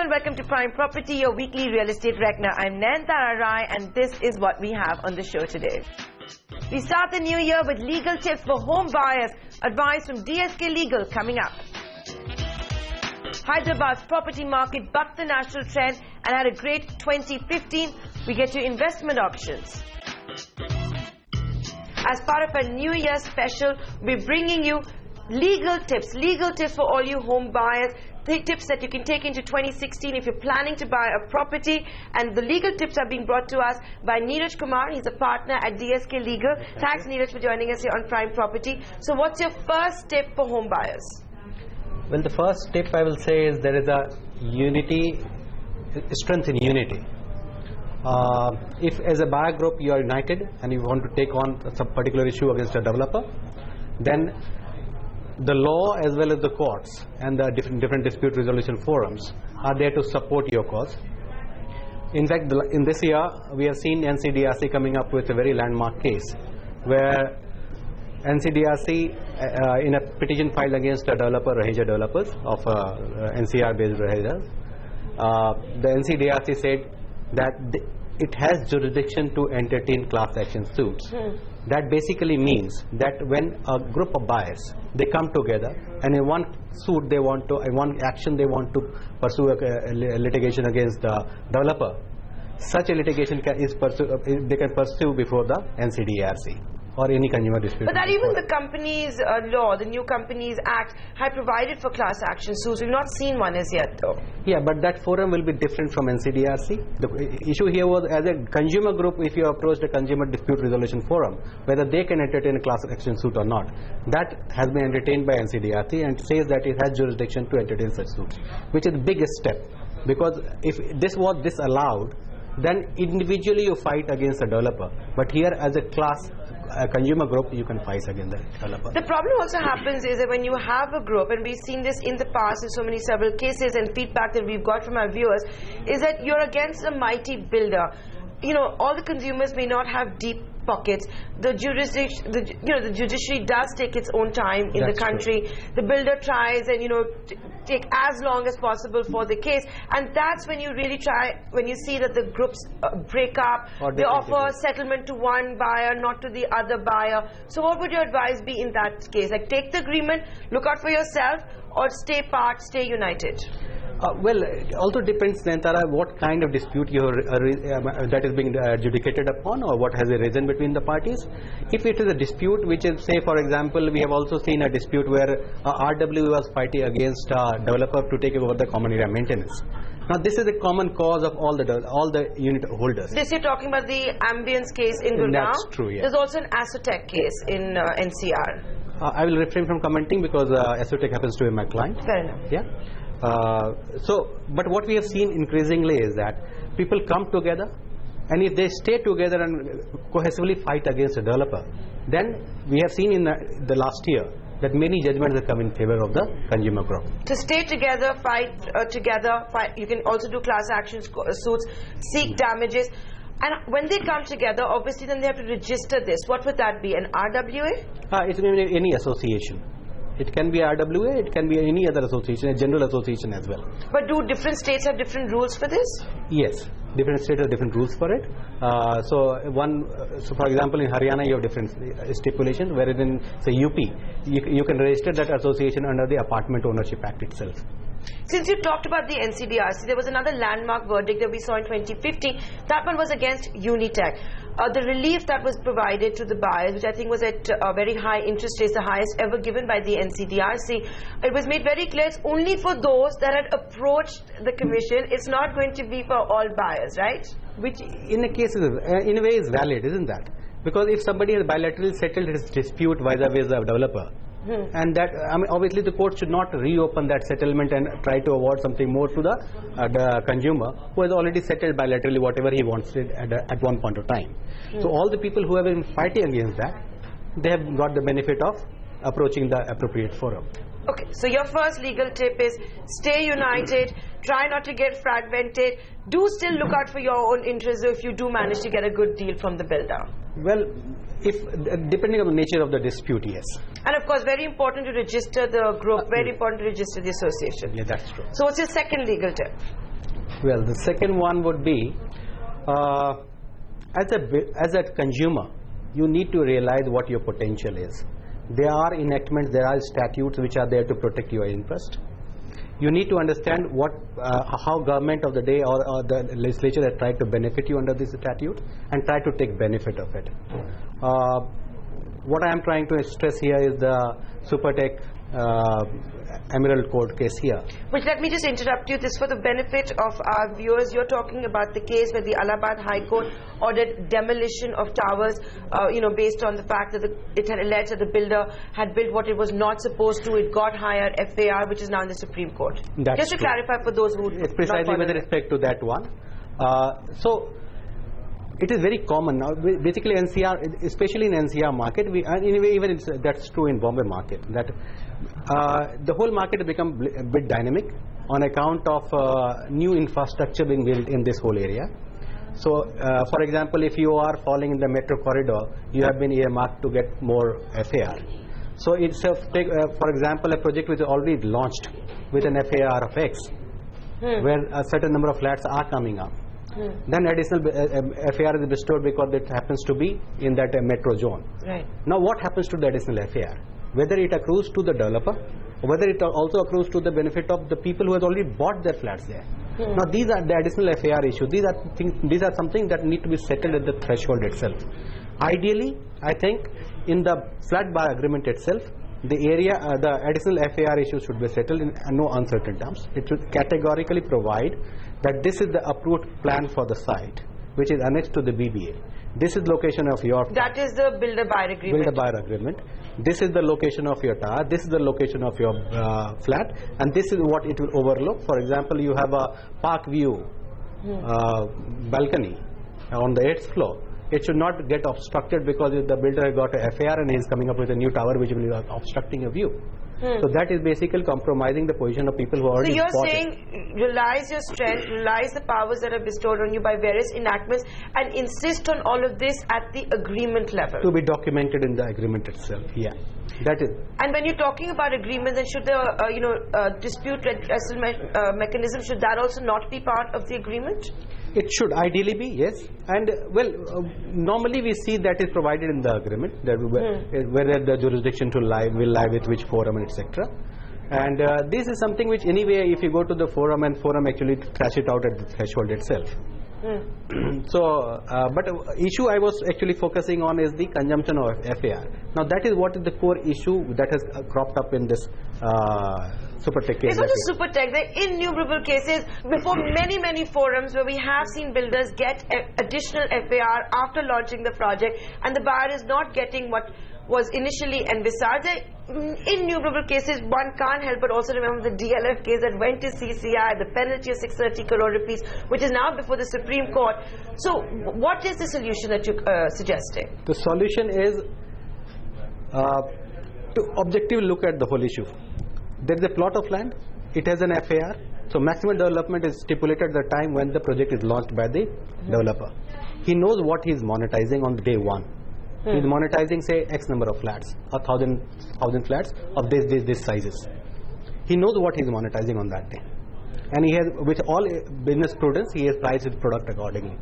and welcome to Prime Property, your weekly real estate reckoner. I'm Nayantara Rai and this is what we have on the show today. We start the new year with legal tips for home buyers. Advice from DSK Legal coming up. Hyderabad's property market bucked the national trend and had a great 2015. We get to investment options. As part of a New Year special, we're bringing you legal tips for all you home buyers. Tips that you can take into 2016 if you're planning to buy a property, and the legal tips are being brought to us by Neeraj Kumar. He's a partner at DSK Legal. Thanks Neeraj for joining us here on Prime Property. So what's your first tip for home buyers? Well, the first tip I will say is there is a strength in unity. If as a buyer group you are united and you want to take on some particular issue against a developer, then the law as well as the courts and the different dispute resolution forums are there to support your cause. In fact, in this year we have seen NCDRC coming up with a very landmark case where NCDRC in a petition filed against a developer, Raheja developers of NCR based Raheja, the NCDRC said that it has jurisdiction to entertain class action suits. That basically means that when a group of buyers, they come together and in one suit they want to, in one action they want to pursue a litigation against the developer, such a litigation they can pursue before the NCDRC or any consumer dispute. But that even the companies law, the new Companies Act, had provided for class action suits. We've not seen one as yet though. Yeah, but that forum will be different from NCDRC. The issue here was, as a consumer group, if you approached a consumer dispute resolution forum, whether they can entertain a class action suit or not. That has been entertained by NCDRC and says that it has jurisdiction to entertain such suits, which is the biggest step. Because if this was disallowed, then individually you fight against a developer. But here as a class, a consumer group, you can fight against the developer. The problem also happens is that when you have a group, and we've seen this in the past in several cases and feedback that we've got from our viewers, is that you're against a mighty builder. You know, all the consumers may not have deep pockets. The jurisdiction, the judiciary does take its own time in the country. True. The builder tries and take as long as possible for the case, and that's when you really try, when you see that the groups break up, they offer settlement to one buyer, not to the other buyer. So what would your advice be in that case? Like, take the agreement, look out for yourself, or stay apart, stay united? Well, it also depends, Nayantara, what kind of dispute that is being adjudicated upon, or what has arisen between the parties. If it is a dispute which is, say for example, we have also seen a dispute where RW was fighting against a developer to take over the common area maintenance. Now this is a common cause of all the unit holders. This you're talking about the ambience case in Gurgaon? That's true, yes. There's also an Asotec case in NCR. I will refrain from commenting because Asotec happens to be my client. Fair enough. Yeah. But what we have seen increasingly is that people come together, and if they stay together and cohesively fight against a developer, then we have seen in the last year that many judgments have come in favor of the consumer group. To stay together, fight together, you can also do class action suits, seek damages. And when they come together, obviously then they have to register this. What would that be, an RWA? It's any association. It can be RWA, it can be any other association, a general association as well. But do different states have different rules for this? Yes, different states have different rules for it. So for example, in Haryana you have different stipulations, whereas in, say, UP, you can register that association under the Apartment Ownership Act itself. Since you talked about the NCDRC, there was another landmark verdict that we saw in 2015. That one was against Unitech. The relief that was provided to the buyers, which I think was at very high interest rates, the highest ever given by the NCDRC, it was made very clear it's only for those that had approached the commission. It's not going to be for all buyers, right? Which in a case, in a way, is valid, isn't that? Because if somebody has bilaterally settled his dispute vis-a-vis the developer, and that, I mean, obviously the court should not reopen that settlement and try to award something more to the consumer who has already settled bilaterally whatever he wants at one point of time. So all the people who have been fighting against that, they have got the benefit of approaching the appropriate forum. Okay, so your first legal tip is stay united, try not to get fragmented, do still look out for your own interests if you do manage to get a good deal from the builder. Well, depending on the nature of the dispute, yes. And of course, very important to register the group, very important to register the association. Yeah, that's true. So what's your second legal tip? Well, the second one would be, as a consumer, you need to realize what your potential is. There are enactments, there are statutes which are there to protect your interest. You need to understand how government of the day or the legislature has tried to benefit you under this statute and try to take benefit of it. What I am trying to stress here is the Supertech Emerald Court case here. Which, let me just interrupt you, this for the benefit of our viewers. You're talking about the case where the Allahabad High Court ordered demolition of towers, based on the fact that it had alleged that the builder had built what it was not supposed to. It got higher FAR, which is now in the Supreme Court. That's just to true. clarify for those who it's precisely with respect to that one. So it is very common now. Basically, NCR, especially in NCR market, even that's true in Bombay market, that the whole market has become a bit dynamic on account of new infrastructure being built in this whole area. So, for example, if you are falling in the metro corridor, you have been earmarked to get more FAR. So, it's for example, a project which is already launched with an FAR of X, where a certain number of flats are coming up. Then additional FAR is bestowed because it happens to be in that metro zone. Right. Now what happens to the additional FAR? Whether it accrues to the developer, or whether it also accrues to the benefit of the people who have already bought their flats there. Now these are the additional FAR issues. These are something that need to be settled at the threshold itself. Ideally, I think in the flat buyer agreement itself, the additional FAR issue should be settled in no uncertain terms. It should categorically provide that this is the approved plan for the site, which is annexed to the BBA. This is location of your... That is the builder-buyer agreement. Builder-buyer agreement. This is the location of your tower. This is the location of your flat. And this is what it will overlook. For example, you have a park view balcony on the 8th floor. It should not get obstructed because the builder has got a FAR and he is coming up with a new tower which will be obstructing a view. So that is basically compromising the position of people who already bought it. So you're saying realize your strength, realize the powers that are bestowed on you by various enactments, and insist on all of this at the agreement level. To be documented in the agreement itself, yeah. That is. And when you're talking about agreements, then should the dispute redressal mechanism, should that also not be part of the agreement? It should ideally be, yes. And normally we see that is provided in the agreement, that whether the jurisdiction will lie with which forum and etc. And this is something which anyway, if you go to the forum and forum actually thrash it out at the threshold itself. So, but issue I was actually focusing on is the consumption of FAR. Now that is what is the core issue that has cropped up in this Supertech case. It's not just Supertech. There are innumerable cases before many forums where we have seen builders get additional FAR after launching the project, and the buyer is not getting what was initially envisaged. There are innumerable cases. One can't help but also remember the DLF case that went to CCI, the penalty of 630 crore rupees, which is now before the Supreme Court. So what is the solution that you're suggesting? The solution is to objectively look at the whole issue. There is a plot of land, it has an FAR, so maximum development is stipulated at the time when the project is launched by the developer. He knows what he is monetizing on day one. He is monetizing, say, X number of flats, 1,000 flats of this sizes. He knows what he is monetizing on that day. And he has, with all business prudence, he has priced his product accordingly.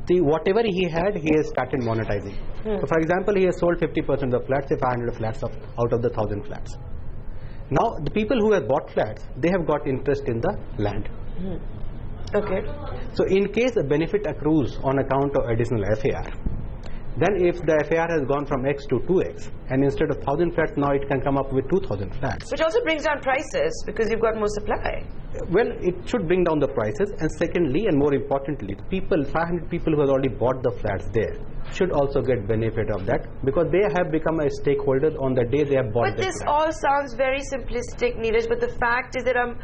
See, whatever he had, he has started monetizing. So, for example, he has sold 50% of the flats, say 500 flats out of the 1,000 flats. Now, the people who have bought flats, they have got interest in the land. Okay. So, in case a benefit accrues on account of additional FAR, then if the FAR has gone from X to 2X, and instead of 1,000 flats, now it can come up with 2,000 flats. Which also brings down prices because you've got more supply. Well, it should bring down the prices, and secondly, and more importantly, 500 people who have already bought the flats there should also get benefit of that because they have become a stakeholder on the day they have bought the flats. But this all sounds very simplistic, Neeraj, but the fact is that a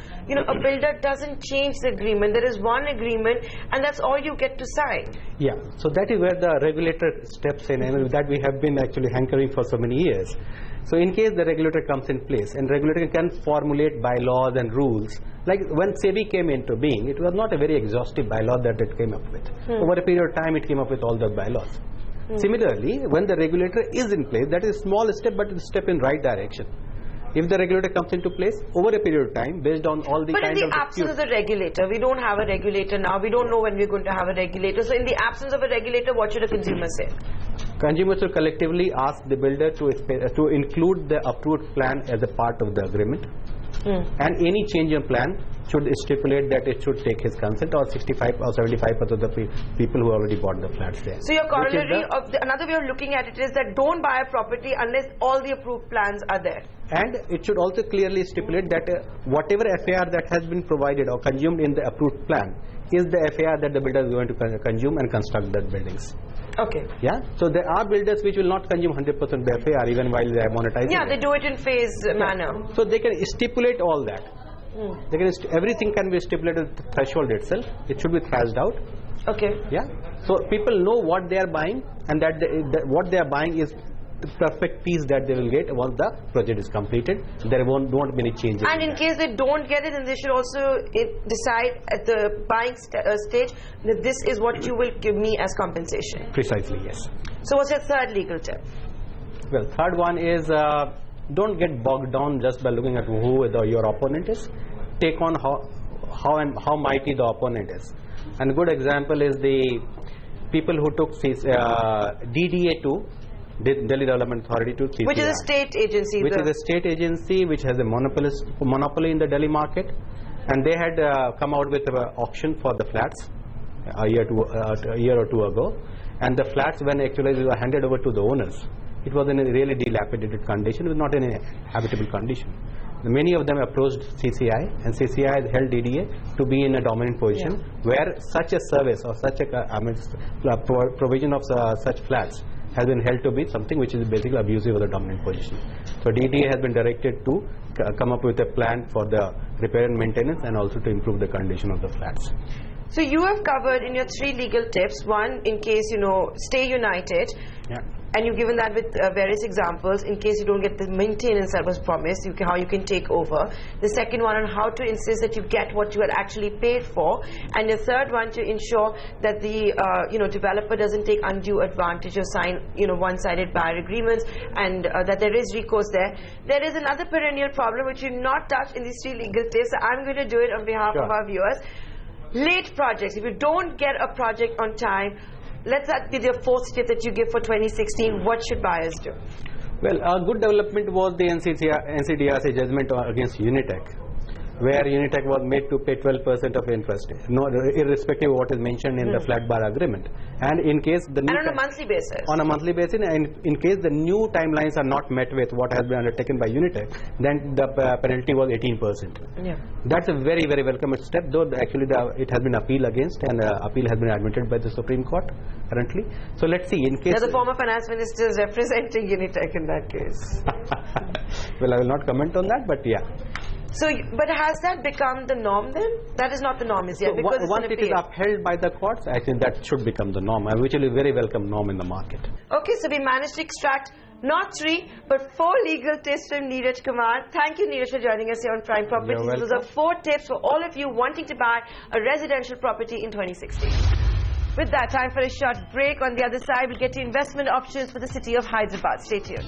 builder doesn't change the agreement. There is one agreement and that's all you get to sign. Yeah, so that is where the regulator steps in, and that we have been actually hankering for so many years. So in case the regulator comes in place, and regulator can formulate bylaws and rules, like when SEBI came into being, it was not a very exhaustive bylaw that it came up with. Over a period of time, it came up with all the bylaws. Similarly, when the regulator is in place, that is a small step, but it's a step in right direction. If the regulator comes into place over a period of time, based on all the but kind in the of absence of the regulator, we don't have a regulator now. We don't know when we're going to have a regulator. So in the absence of a regulator, what should a consumer say? Consumers will collectively ask the builder to include the approved plan as a part of the agreement. And any change in plan should stipulate that it should take his consent, or 65 or 75% of the people who already bought the flats there. So your corollary of another way of looking at it is that don't buy a property unless all the approved plans are there. And it should also clearly stipulate that whatever FAR that has been provided or consumed in the approved plan is the FAR that the builder is going to consume and construct the buildings. Okay. Yeah. So there are builders which will not consume 100% the FAR even while they are monetizing. Yeah, they do it in phase manner. So they can stipulate all that. They can everything can be stipulated at the threshold itself. It should be thrashed out. Okay. Yeah. So people know what they are buying, and that what they are buying is the perfect piece that they will get once the project is completed. There won't be any changes. And in case they don't get it, then they should also decide at the buying stage that this is what you will give me as compensation. Precisely, yes. So what's your third legal tip? Well, third one is don't get bogged down just by looking at who your opponent is. Take on how mighty the opponent is. And a good example is the people who took DDA to Delhi Development Authority to CCI, which is a state agency. Which is a state agency which has a monopoly in the Delhi market, and they had come out with an auction for the flats a year or two ago, and the flats, when actually they were handed over to the owners, it was in a really dilapidated condition. It was not in a habitable condition. Many of them approached CCI, and CCI held DDA to be in a dominant position, where such a service or such a provision of such flats has been held to be something which is basically abusive of the dominant position. So DDA has been directed to come up with a plan for the repair and maintenance, and also to improve the condition of the flats. So you have covered in your 3 legal tips, one, in case, stay united. Yeah. And you've given that with various examples in case you don't get the maintenance that was promised, how you can take over. The second one on how to insist that you get what you had actually paid for. And the third one to ensure that the developer doesn't take undue advantage or sign one-sided buyer agreements, and that there is recourse there. There is another perennial problem which you not touched in these 3 legal tips, so I'm going to do it on behalf of our viewers. Late projects. If you don't get a project on time, let's that be the 4th tip that you give for 2016. What should buyers do? Well, a good development was the NCDRC judgment against Unitech, where Unitech was made to pay 12% of interest, irrespective of what is mentioned in the flat bar agreement. And in case the new on a monthly basis. On a monthly basis, and in case the new timelines are not met with what has been undertaken by Unitech, then the penalty was 18%. Yeah. That's a very, very welcome step, though actually it has been appealed against, and appeal has been admitted by the Supreme Court currently. So let's see, in case... The former finance minister is representing Unitech in that case. Well, I will not comment on that, but yeah. So, but has that become the norm then? That is not the norm, is yet, because once it is upheld by the courts, I think that should become the norm, which is a very welcome norm in the market. Okay, so we managed to extract not 3, but 4 legal tips from Neeraj Kumar. Thank you, Neeraj, for joining us here on Prime Properties. Those are 4 tips for all of you wanting to buy a residential property in 2016. With that, time for a short break. On the other side, we'll get to investment options for the city of Hyderabad. Stay tuned.